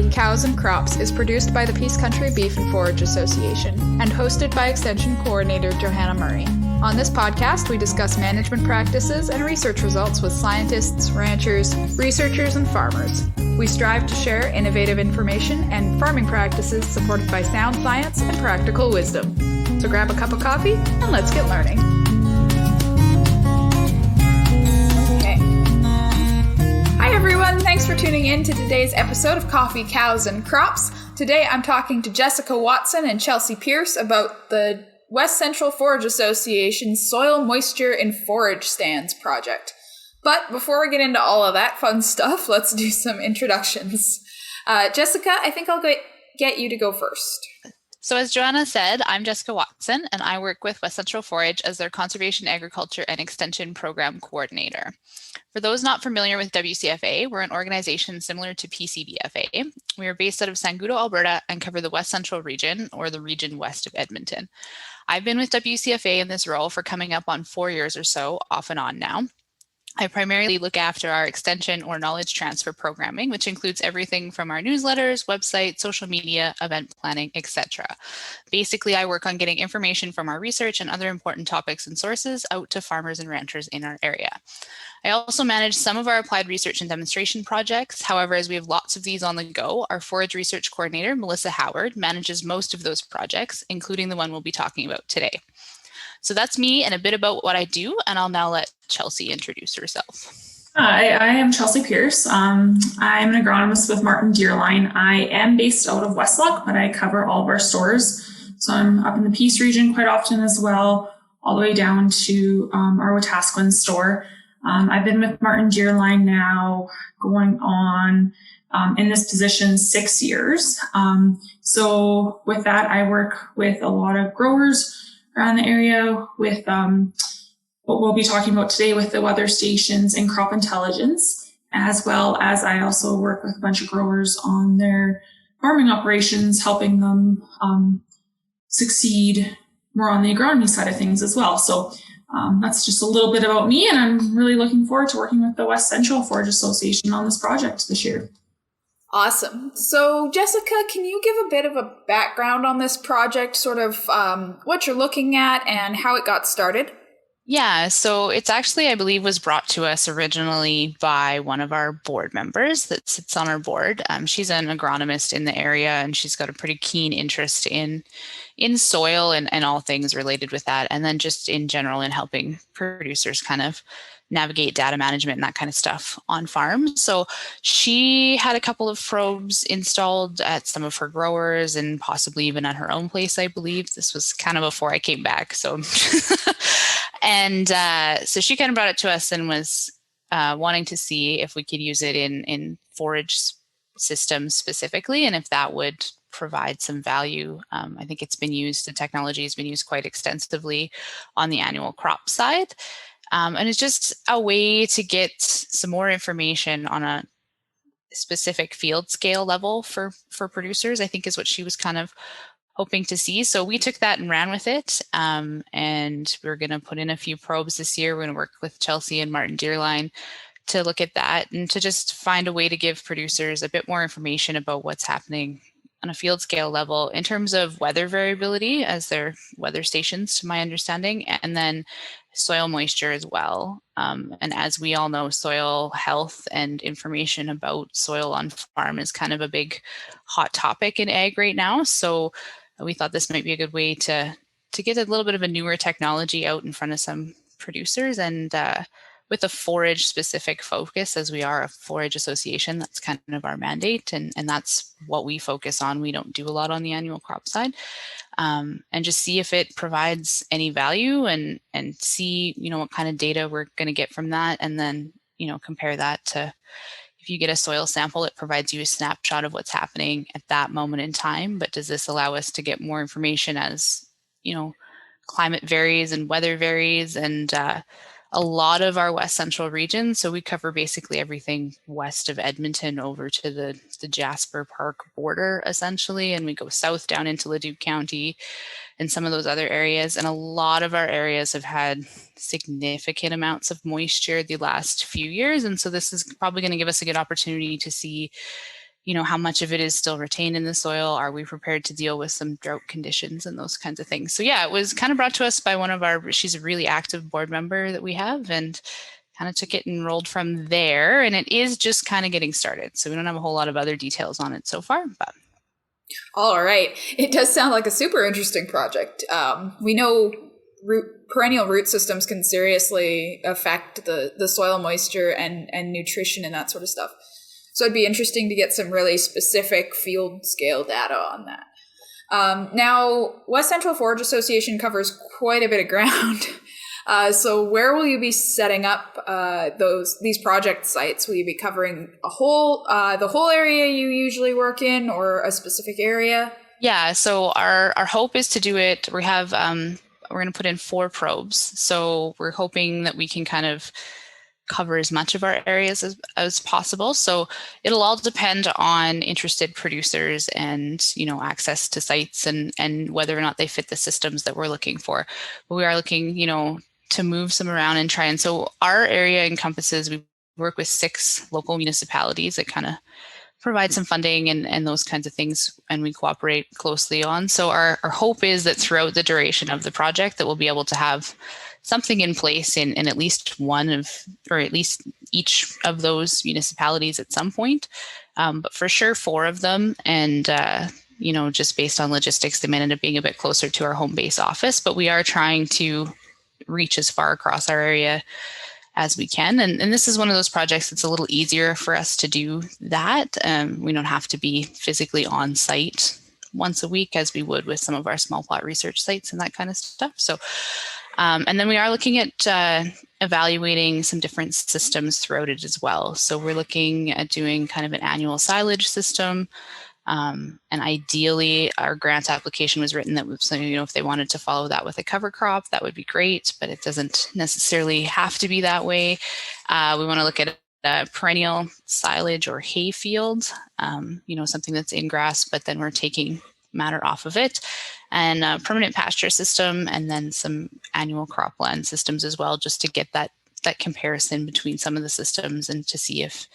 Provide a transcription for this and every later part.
Coffee, Cows and Crops is produced by the Peace Country Beef and Forage Association and hosted by Extension Coordinator Johanna Murray. On this podcast, we discuss management practices and research results with scientists, ranchers, researchers, and farmers. We strive to share innovative information and farming practices supported by sound science and practical wisdom. So grab a cup of coffee and let's get learning. Hi everyone, thanks for tuning in to today's episode of Coffee, Cows and Crops. Today I'm talking to Jessica Watson and Chelsea Peirce about the West Central Forage Association's Soil Moisture in Forage Stands project. But before we get into all of that fun stuff, let's do some introductions. Jessica, I think I'll get you to go first. So as Johanna said, I'm Jessica Watson, and I work with West Central Forage as their Conservation, Agriculture, and Extension Program Coordinator. For those not familiar with WCFA, we're an organization similar to PCBFA. We are based out of Sangudo, Alberta, and cover the West Central region, or the region west of Edmonton. I've been with WCFA in this role for coming up on 4 years or so, off and on now. I primarily look after our extension or knowledge transfer programming, which includes everything from our newsletters, website, social media, event planning, etc. Basically, I work on getting information from our research and other important topics and sources out to farmers and ranchers in our area. I also manage some of our applied research and demonstration projects. However, as we have lots of these on the go, our forage research coordinator, Melissa Howard, manages most of those projects, including the one we'll be talking about today. So that's me and a bit about what I do, and I'll now let Chelsea introduce herself. Hi, I am Chelsea Peirce. I'm an agronomist with Martin Deerline. I am based out of Westlock, but I cover all of our stores. So I'm up in the Peace region quite often as well, all the way down to our Wetaskiwin store. I've been with Martin Deerline now going on in this position 6 years. So with that, I work with a lot of growers around the area with what we'll be talking about today with the weather stations and crop intelligence, as well as I also work with a bunch of growers on their farming operations, helping them succeed more on the agronomy side of things as well. So that's just a little bit about me, and I'm really looking forward to working with the West Central Forage Association on this project this year. Awesome. So, Jessica, can you give a bit of a background on this project, sort of what you're looking at and how it got started? Yeah, so it's actually, I believe, was brought to us originally by one of our board members that sits on our board. She's an agronomist in the area, and she's got a pretty keen interest in soil and all things related with that, and then just in general in helping producers kind of navigate data management and that kind of stuff on farms. So she had a couple of probes installed at some of her growers and possibly even at her own place, I believe. This was kind of before I came back. So, and so she kind of brought it to us and was wanting to see if we could use it in forage systems specifically, and if that would provide some value. I think it's been used, the technology has been used quite extensively on the annual crop side. And it's just a way to get some more information on a specific field scale level for producers, I think is what she was kind of hoping to see. So we took that and ran with it. And we're going to put in a few probes this year. We're going to work with Chelsea and Martin Deerline to look at that and to just find a way to give producers a bit more information about what's happening on a field scale level in terms of weather variability, as their weather stations, to my understanding, and then soil moisture as well. And as we all know, soil health and information about soil on farm is kind of a big hot topic in ag right now. So we thought this might be a good way to get a little bit of a newer technology out in front of some producers, and with a forage specific focus, as we are a forage association. That's kind of our mandate, and that's what we focus on. We don't do a lot on the annual crop side, and just see if it provides any value and see, what kind of data we're going to get from that. And then, compare that to, if you get a soil sample, it provides you a snapshot of what's happening at that moment in time. But does this allow us to get more information as, climate varies and weather varies, and a lot of our West Central region. So we cover basically everything west of Edmonton over to the Jasper Park border, essentially. And we go south down into Leduc County and some of those other areas. And a lot of our areas have had significant amounts of moisture the last few years. And so this is probably going to give us a good opportunity to see, how much of it is still retained in the soil? Are we prepared to deal with some drought conditions and those kinds of things? So yeah, it was kind of brought to us by she's a really active board member that we have, and kind of took it and rolled from there. And it is just kind of getting started. So we don't have a whole lot of other details on it so far, but. All right. It does sound like a super interesting project. We know perennial root systems can seriously affect the soil moisture and nutrition and that sort of stuff. So it'd be interesting to get some really specific field scale data on that. Now, West Central Forage Association covers quite a bit of ground. So where will you be setting up these project sites? Will you be covering the whole area you usually work in, or a specific area? Yeah. So our hope is to do it. We have we're going to put in 4 probes. So we're hoping that we can kind of cover as much of our areas as possible. So it'll all depend on interested producers and, access to sites and whether or not they fit the systems that we're looking for. But we are looking, to move some around and try. And so our area encompasses, we work with 6 local municipalities that kind of provide some funding and those kinds of things, and we cooperate closely on. So our hope is that throughout the duration of the project that we'll be able to have something in place in at least or at least each of those municipalities at some point. But for sure 4 of them. And, just based on logistics, they may end up being a bit closer to our home base office, but we are trying to reach as far across our area as we can. And this is one of those projects that's a little easier for us to do that. We don't have to be physically on site once a week as we would with some of our small plot research sites and that kind of stuff. So, and then we are looking at evaluating some different systems throughout it as well. So we're looking at doing kind of an annual silage system. And ideally, our grant application was written that, if they wanted to follow that with a cover crop, that would be great, but it doesn't necessarily have to be that way. We want to look at a perennial silage or hay field, something that's in grass, but then we're taking matter off of it, and a permanent pasture system, and then some annual cropland systems as well, just to get that comparison between some of the systems and to see if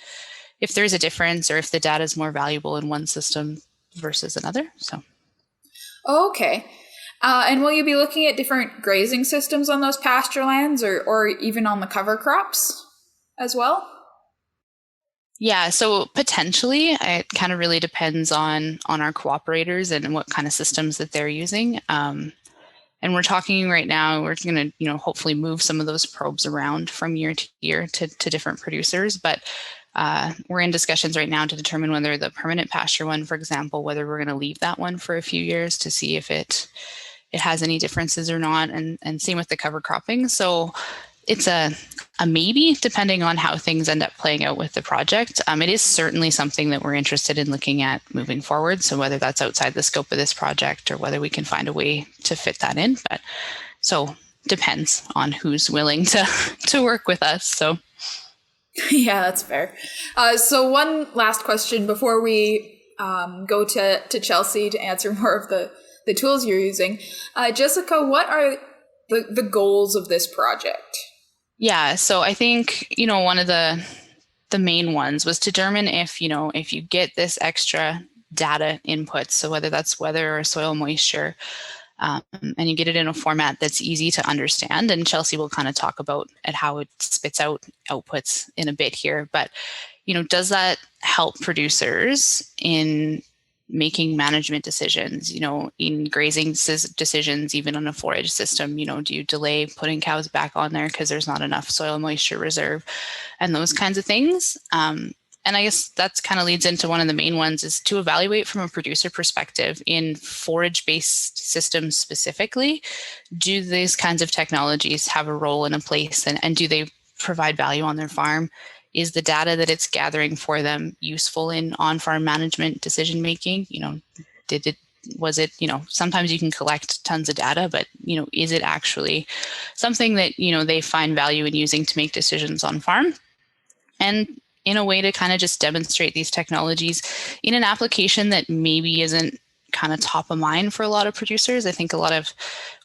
there's a difference or if the data is more valuable in one system versus another. So. Okay. And will you be looking at different grazing systems on those pasture lands or even on the cover crops as well? Yeah, so potentially it kind of really depends on our cooperators and what kind of systems that they're using. And we're talking right now, we're going to, hopefully move some of those probes around from year to year to different producers. But we're in discussions right now to determine whether the permanent pasture one, for example, whether we're going to leave that one for a few years to see if it has any differences or not. And same with the cover cropping. So it's a maybe, depending on how things end up playing out with the project. It is certainly something that we're interested in looking at moving forward. So whether that's outside the scope of this project or whether we can find a way to fit that in. But so depends on who's willing to work with us. So. Yeah, that's fair. So one last question before we go to Chelsea to answer more of the tools you're using. Jessica, what are the goals of this project? Yeah, so I think, one of the main ones was to determine if you get this extra data input, so whether that's weather or soil moisture, and you get it in a format that's easy to understand. And Chelsea will kind of talk about how it spits out outputs in a bit here. But, does that help producers in making management decisions, in grazing decisions, even on a forage system? Do you delay putting cows back on there because there's not enough soil moisture reserve and those kinds of things? And I guess that's kind of leads into one of the main ones, is to evaluate from a producer perspective in forage-based systems specifically. Do these kinds of technologies have a role in a place, and do they provide value on their farm? Is the data that it's gathering for them useful in on-farm management decision-making? Was it, sometimes you can collect tons of data, but, is it actually something that, they find value in using to make decisions on farm? And in a way to kind of just demonstrate these technologies in an application that maybe isn't kind of top of mind for a lot of producers. I think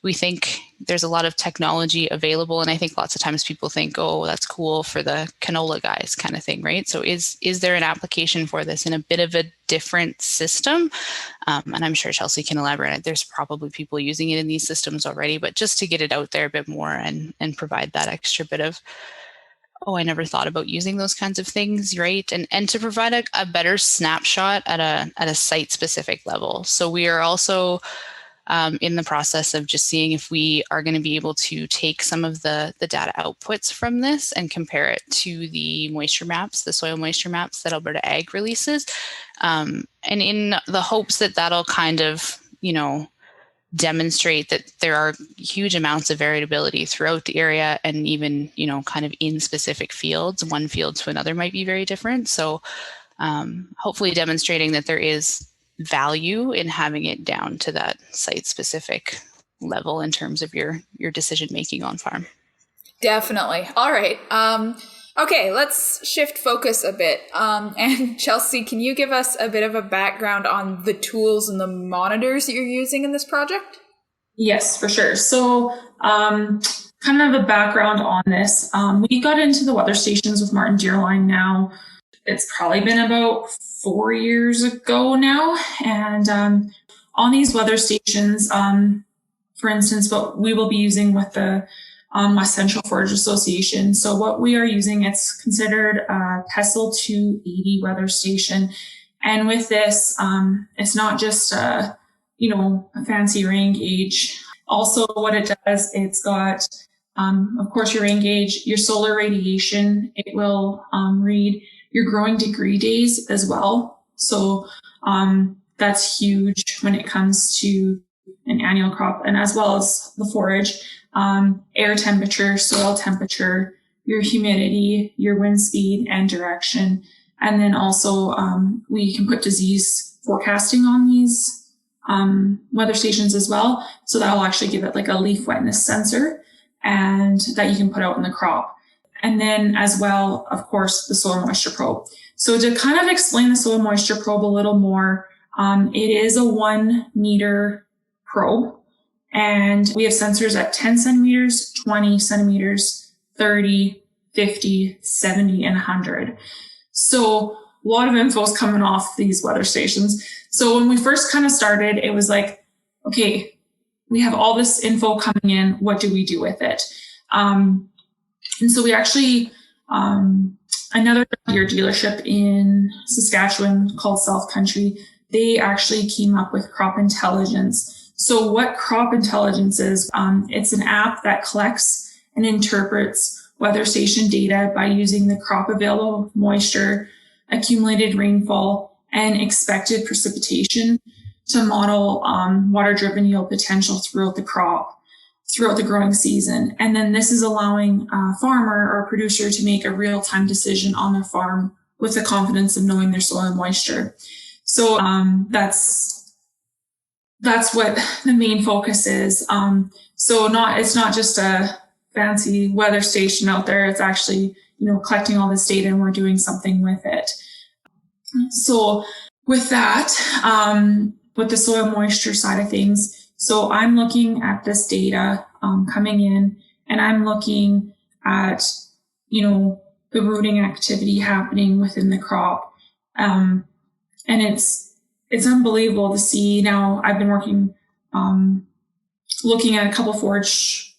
we think there's a lot of technology available, and I think lots of times people think, oh, that's cool for the canola guys kind of thing, right? So is there an application for this in a bit of a different system? And I'm sure Chelsea can elaborate. There's probably people using it in these systems already, but just to get it out there a bit more and provide that extra bit of, oh, I never thought about using those kinds of things, right? And to provide a better snapshot at a site-specific level. So we are also in the process of just seeing if we are going to be able to take some of the data outputs from this and compare it to the moisture maps, the soil moisture maps that Alberta Ag releases. And in the hopes that that'll kind of, demonstrate that there are huge amounts of variability throughout the area, and even, kind of in specific fields, one field to another might be very different. So hopefully demonstrating that there is value in having it down to that site specific level in terms of your decision making on farm. Definitely. All right. Okay, let's shift focus a bit. And Chelsea, can you give us a bit of a background on the tools and the monitors that you're using in this project? Yes, for sure. So kind of a background on this. We got into the weather stations with Martin Deerline now. It's probably been about 4 years ago now. And on these weather stations, for instance, what we will be using with the West Central Forage Association. So what we are using, it's considered a PESEL 280 weather station. And with this, it's not just a fancy rain gauge. Also what it does, it's got, of course, your rain gauge, your solar radiation. It will read your growing degree days as well. So that's huge when it comes to an annual crop, and as well as the forage. Air temperature, soil temperature, your humidity, your wind speed and direction. And then also we can put disease forecasting on these weather stations as well. So that'll actually give it like a leaf wetness sensor, and that you can put out in the crop. And then as well, of course, the soil moisture probe. So to kind of explain the soil moisture probe a little more, it is a 1 meter probe. And we have sensors at 10 centimeters, 20 centimeters, 30, 50, 70, and 100. So a lot of info is coming off these weather stations. So when we first kind of started, it was like, okay, we have all this info coming in. What do we do with it? And so we actually, another Deere dealership in Saskatchewan called South Country, they actually came up with crop intelligence. So what crop intelligence is, it's an app that collects and interprets weather station data by using the crop available moisture, accumulated rainfall, and expected precipitation to model water-driven yield potential throughout the crop, throughout the growing season. And then this is allowing a farmer or a producer to make a real-time decision on their farm with the confidence of knowing their soil moisture. So that's what the main focus is. So it's not just a fancy weather station out there. It's actually, collecting all this data, and we're doing something with it. So with that, with the soil moisture side of things, so I'm looking at this data coming in, and I'm looking at, the rooting activity happening within the crop. And it's unbelievable to see. Now I've been working, looking at a couple forage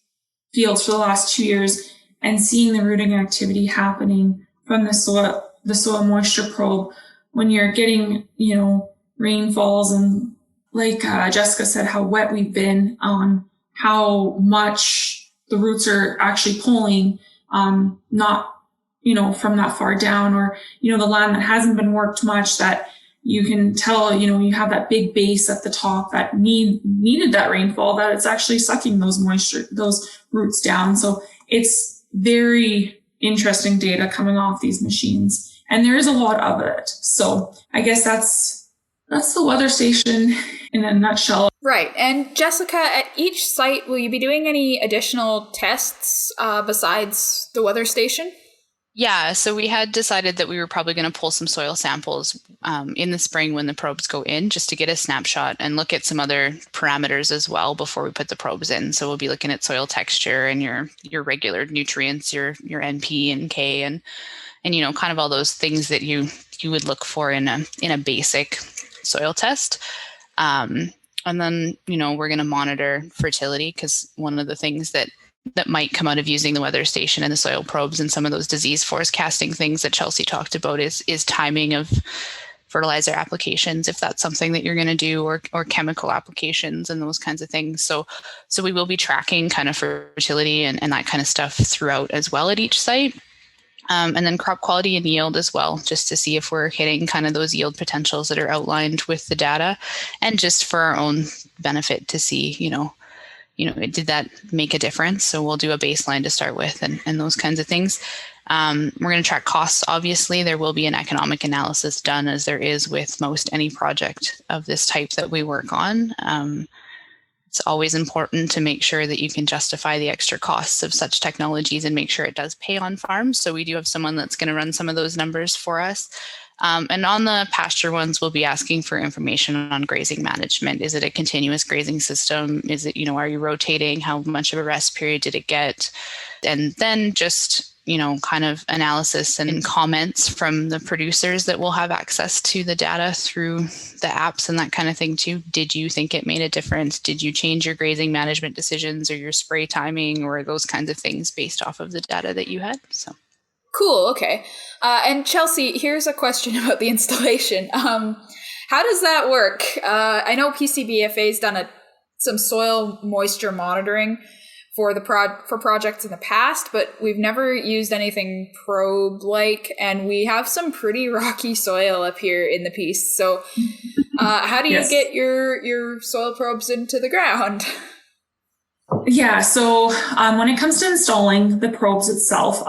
fields for the last 2 years and seeing the rooting activity happening from the soil moisture probe when you're getting, rainfalls, and like Jessica said, how wet we've been, how much the roots are actually pulling, not, from that far down, or, the land that hasn't been worked much, that you can tell, you have that big base at the top that needed that rainfall, that it's actually sucking those roots down. So it's very interesting data coming off these machines, and there is a lot of it. So I guess that's the weather station in a nutshell. Right. And Jessica, at each site, will you be doing any additional tests besides the weather station? Yeah, so we had decided that we were probably going to pull some soil samples in the spring when the probes go in, just to get a snapshot and look at some other parameters as well before we put the probes in. So we'll be looking at soil texture and your regular nutrients, your NP and K, and kind of all those things that you would look for in a basic soil test. And then we're going to monitor fertility, because one of the things that might come out of using the weather station and the soil probes and some of those disease forecasting things that Chelsea talked about is timing of fertilizer applications, if that's something that you're going to do, or chemical applications and those kinds of things. So we will be tracking kind of fertility and that kind of stuff throughout as well at each site. And then crop quality and yield as well, just to see if we're hitting kind of those yield potentials that are outlined with the data, and just for our own benefit to see, did that make a difference? So we'll do a baseline to start with and those kinds of things. We're going to track costs. Obviously, there will be an economic analysis done, as there is with most any project of this type that we work on. It's always important to make sure that you can justify the extra costs of such technologies and make sure it does pay on farms. So we do have someone that's going to run some of those numbers for us. And on the pasture ones, we'll be asking for information on grazing management. Is it a continuous grazing system? Is it, are you rotating? How much of a rest period did it get? And then just, kind of analysis and comments from the producers that will have access to the data through the apps and that kind of thing too. Did you think it made a difference? Did you change your grazing management decisions or your spray timing or those kinds of things based off of the data that you had? So. Cool. Okay. And Chelsea, here's a question about the installation. How does that work? I know PCBFA's done some soil moisture monitoring for projects in the past, but we've never used anything probe-like, and we have some pretty rocky soil up here in the Peace. So how do you get your soil probes into the ground? Yeah, so when it comes to installing the probes itself,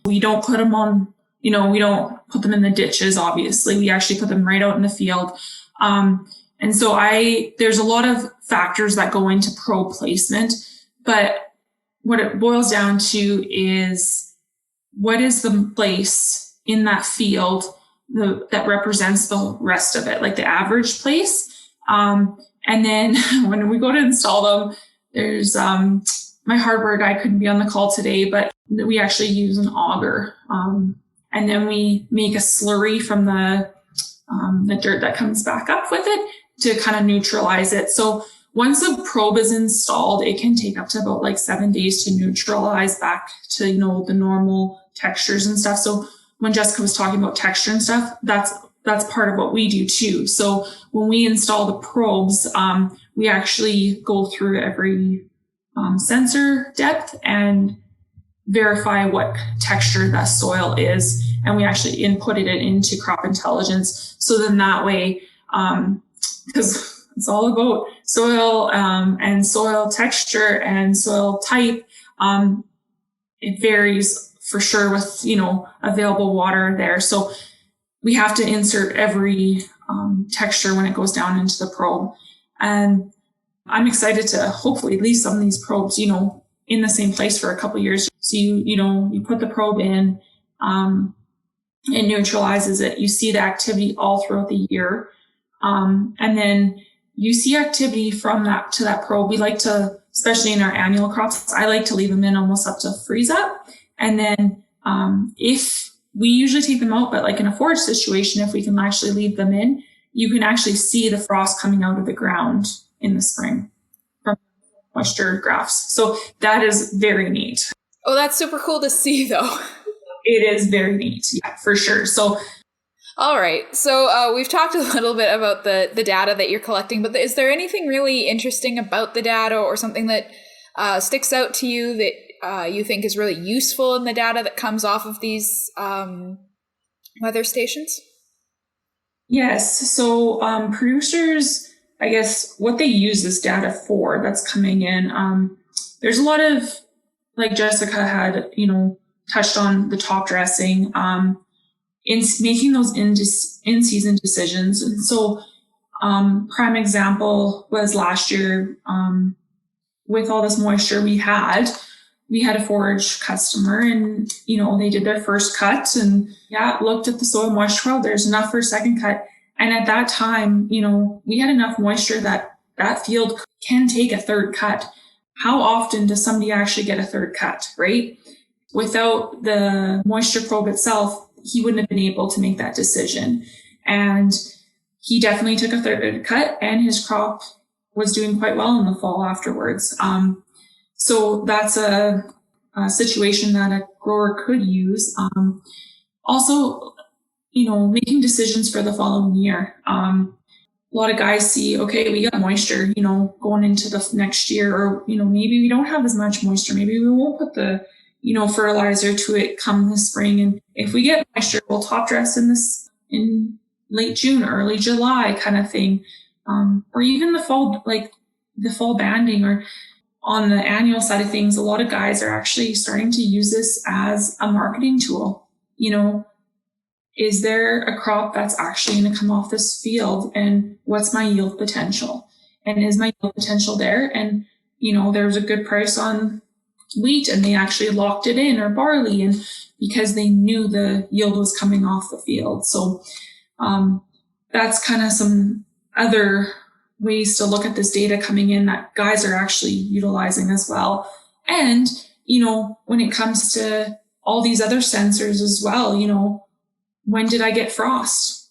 we don't put them on, we don't put them in the ditches, obviously. We actually put them right out in the field. And so there's a lot of factors that go into probe placement, but what it boils down to is what is the place in that field that represents the rest of it, like the average place. And then when we go to install them, there's my hardware guy couldn't be on the call today, but we actually use an auger. And then we make a slurry from the dirt that comes back up with it to kind of neutralize it. So once a probe is installed, it can take up to about 7 days to neutralize back to, the normal textures and stuff. So when Jessica was talking about texture and stuff, that's part of what we do too. So when we install the probes, we actually go through every sensor depth and verify what texture that soil is. And we actually inputted it into crop intelligence. So then that way, because it's all about soil and soil texture and soil type, it varies for sure with, available water there. So we have to insert every texture when it goes down into the probe. And I'm excited to hopefully leave some of these probes, in the same place for a couple of years. So you put the probe in, it neutralizes it. You see the activity all throughout the year. And then you see activity from that to that probe. We like to, especially in our annual crops, I like to leave them in almost up to freeze up. And then if we usually take them out, but in a forage situation, if we can actually leave them in, you can actually see the frost coming out of the ground in the spring from moisture graphs. So that is very neat. Oh, that's super cool to see though. It is very neat. Yeah, for sure. So all right. So we've talked a little bit about the data that you're collecting, but is there anything really interesting about the data or something that sticks out to you that you think is really useful in the data that comes off of these weather stations? Yes. So producers, I guess, what they use this data for that's coming in, there's a lot of, like Jessica had, touched on the top dressing, in making those in-season decisions. And so prime example was last year, with all this moisture we had, we had a forage customer and, they did their first cut and looked at the soil moisture. Well, there's enough for a second cut. And at that time, we had enough moisture that field can take a third cut. How often does somebody actually get a third cut, right? Without the moisture probe itself, he wouldn't have been able to make that decision. And he definitely took a third cut, and his crop was doing quite well in the fall afterwards. So that's a situation that a grower could use. Also, making decisions for the following year. A lot of guys see, okay, we got moisture, going into the next year, or, maybe we don't have as much moisture. Maybe we won't put the, fertilizer to it come the spring. And if we get moisture, we'll top dress in late June, early July kind of thing. Or even the fall banding, or on the annual side of things, a lot of guys are actually starting to use this as a marketing tool. Is there a crop that's actually going to come off this field, and what's my yield potential? And is my yield potential there? And, there was a good price on wheat and they actually locked it in, or barley, and because they knew the yield was coming off the field. So, that's kind of some other ways to look at this data coming in that guys are actually utilizing as well. And, when it comes to all these other sensors as well, when did I get frost?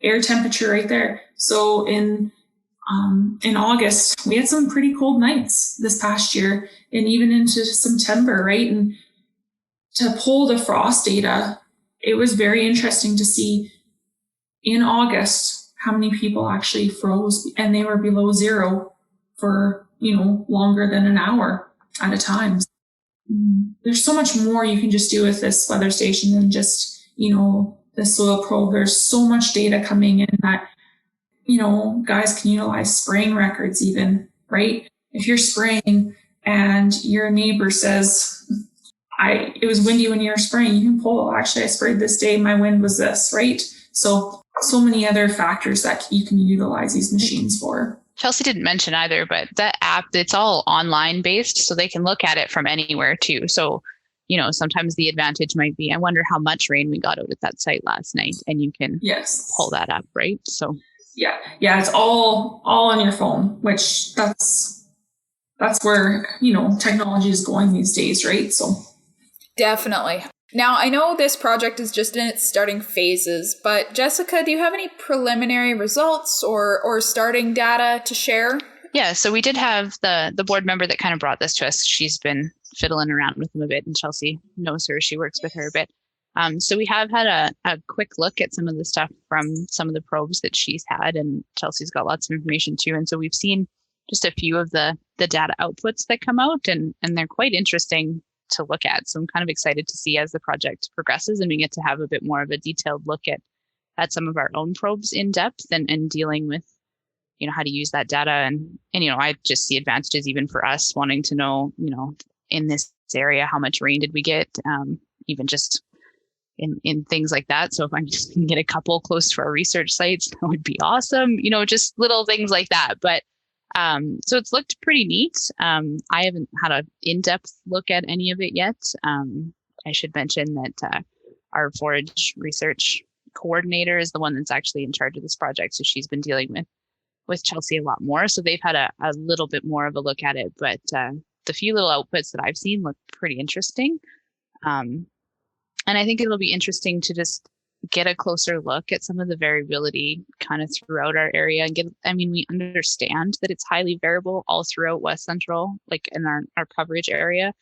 Air temperature right there. So in August, we had some pretty cold nights this past year, and even into September, right? And to pull the frost data, it was very interesting to see in August how many people actually froze, and they were below zero for, longer than an hour at a time. There's so much more you can just do with this weather station than just, the soil probe. There's so much data coming in that, guys can utilize spraying records even, right? If you're spraying and your neighbor says, it was windy when you were spraying, you can pull, actually, I sprayed this day, my wind was this, right? So many other factors that you can utilize these machines for. Chelsea didn't mention either, but that app, it's all online based, so they can look at it from anywhere too. So, sometimes the advantage might be, I wonder how much rain we got out at that site last night, and you can pull that up, right? So yeah, it's all on your phone, which that's where, technology is going these days, right? So definitely. Now, I know this project is just in its starting phases, but Jessica, do you have any preliminary results or starting data to share? Yeah, so we did have the board member that kind of brought this to us. She's been fiddling around with them a bit, and Chelsea knows her. She works with her a bit. So we have had a quick look at some of the stuff from some of the probes that she's had, and Chelsea's got lots of information too. And so we've seen just a few of the data outputs that come out, and they're quite interesting to look at. So I'm kind of excited to see as the project progresses and we get to have a bit more of a detailed look at some of our own probes in depth and dealing with, how to use that data. And I just see advantages even for us wanting to know, in this area, how much rain did we get, even just in things like that. So if I just can get a couple close to our research sites, that would be awesome, just little things like that. But so it's looked pretty neat. I haven't had an in-depth look at any of it yet. I should mention that our forage research coordinator is the one that's actually in charge of this project. So she's been dealing with Chelsea a lot more. So they've had a little bit more of a look at it. But the few little outputs that I've seen look pretty interesting. And I think it'll be interesting to just get a closer look at some of the variability kind of throughout our area and we understand that it's highly variable all throughout West Central, like in our coverage area,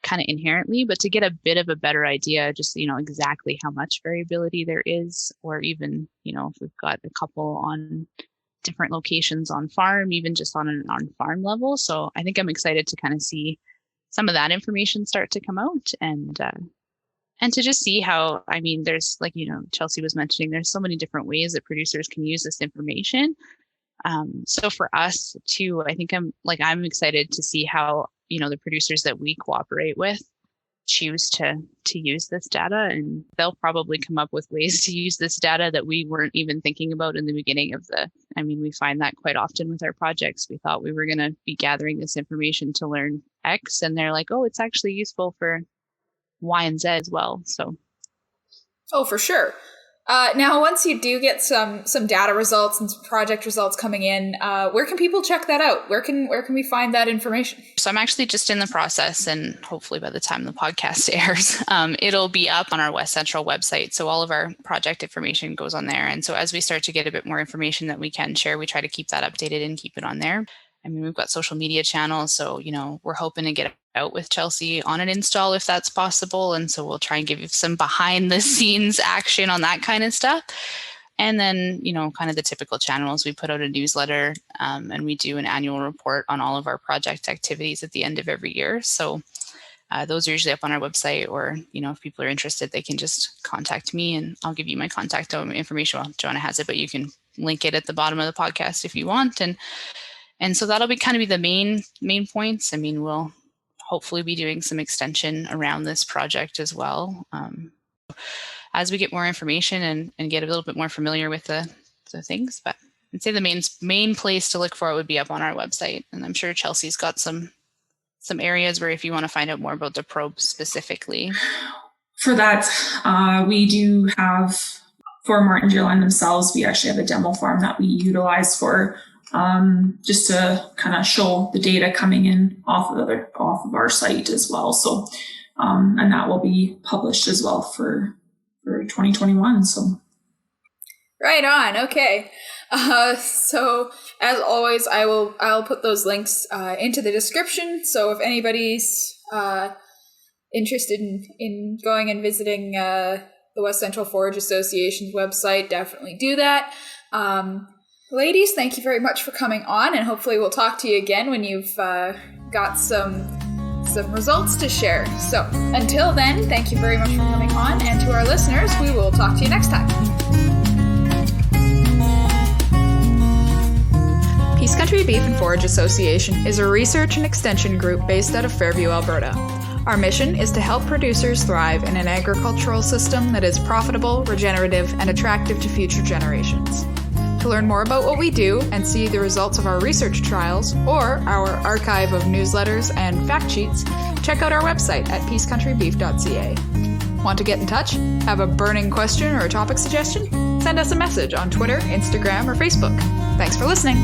kind of inherently, but to get a bit of a better idea, just, exactly how much variability there is, or even, if we've got a couple on different locations on farm, even just on farm level. So I think I'm excited to kind of see some of that information start to come out and to just see how, there's Chelsea was mentioning, there's so many different ways that producers can use this information. So for us too, I think I'm excited to see how, the producers that we cooperate with choose to use this data, and they'll probably come up with ways to use this data that we weren't even thinking about in the beginning of we find that quite often with our projects. We thought we were going to be gathering this information to learn X, and they're like, oh, it's actually useful for Y and Z as well. So. Oh, for sure. Now, once you do get some data results and some project results coming in, where can people check that out? Where can we find that information? So I'm actually just in the process, and hopefully by the time the podcast airs, it'll be up on our West Central website. So all of our project information goes on there. And so as we start to get a bit more information that we can share, we try to keep that updated and keep it on there. I mean, we've got social media channels, so, we're hoping to get out with Chelsea on an install if that's possible. And so we'll try and give you some behind the scenes action on that kind of stuff. And then, kind of the typical channels, we put out a newsletter, and we do an annual report on all of our project activities at the end of every year. So those are usually up on our website, or, if people are interested, they can just contact me and I'll give you my contact information. Well, Johanna has it, but you can link it at the bottom of the podcast if you want. And so that'll be kind of the main points. I mean, we'll hopefully be doing some extension around this project as well. As we get more information and get a little bit more familiar with the things, but I'd say the main place to look for it would be up on our website. And I'm sure Chelsea's got some areas where if you want to find out more about the probe specifically. For that, we do have, for Martin Deerline themselves, we actually have a demo farm that we utilize for just to kind of show the data coming in off of our site as well. So, and that will be published as well for 2021. So, right on. Okay. So as always, I'll put those links into the description. So if anybody's interested in going and visiting the West Central Forage Association's website, definitely do that. Ladies, thank you very much for coming on, and hopefully we'll talk to you again when you've got some results to share. So until then, thank you very much for coming on, and to our listeners, we will talk to you next time. Peace Country Beef and Forage Association is a research and extension group based out of Fairview, Alberta. Our mission is to help producers thrive in an agricultural system that is profitable, regenerative, and attractive to future generations. To learn more about what we do and see the results of our research trials or our archive of newsletters and fact sheets, check out our website at peacecountrybeef.ca. Want to get in touch? Have a burning question or a topic suggestion? Send us a message on Twitter, Instagram, or Facebook. Thanks for listening.